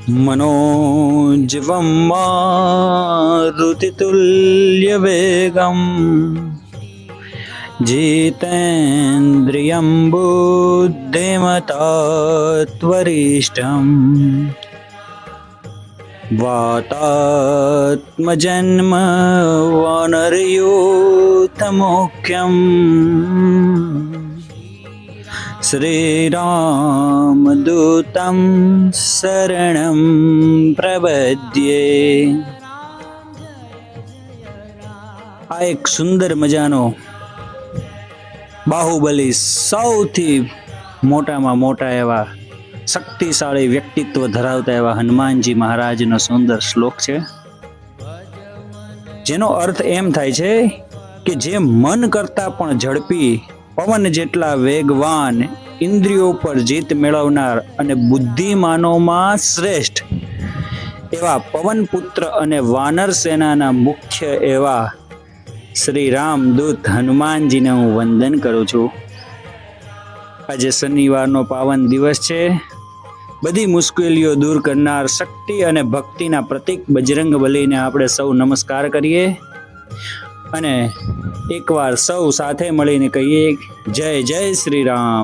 मनोजवं मारुतितुल्यवेगं जितेन्द्रियं बुद्धिमतात्वरिष्ठम् वातात्मजन्म वानरयूथमुख्यम् श्रीरामदूतं शरणं प्रपद्ये। आ एक सुंदर मजानो बाहुबली सौथी मोटामां मोटा एवा शक्तिशाળી વ્યક્તિત્વ ધરાવતા એવા હનુમાનજી મહારાજનો સુંદર શ્લોક છે, જેનો અર્થ એમ થાય છે કે જે મન કરતા પણ ઝડપી, પવન જેટલા વેગવાન, ઇન્દ્રિયો પર જીત મેળવનાર અને બુદ્ધિમાનોમાં શ્રેષ્ઠ એવા પવનપુત્ર અને વાનર સેનાના મુખ્ય એવા શ્રી રામદૂત હનુમાનજીને હું વંદન કરું છું। આજે શનિવારનો પાવન દિવસ છે। બધી મુશ્કેલીઓ દૂર કરનાર શક્તિ અને ભક્તિના પ્રતીક બજરંગ બલીને આપણે સૌ નમસ્કાર કરીએ અને એકવાર સૌ સાથે મળીને કહીએ, જય જય શ્રી રામ।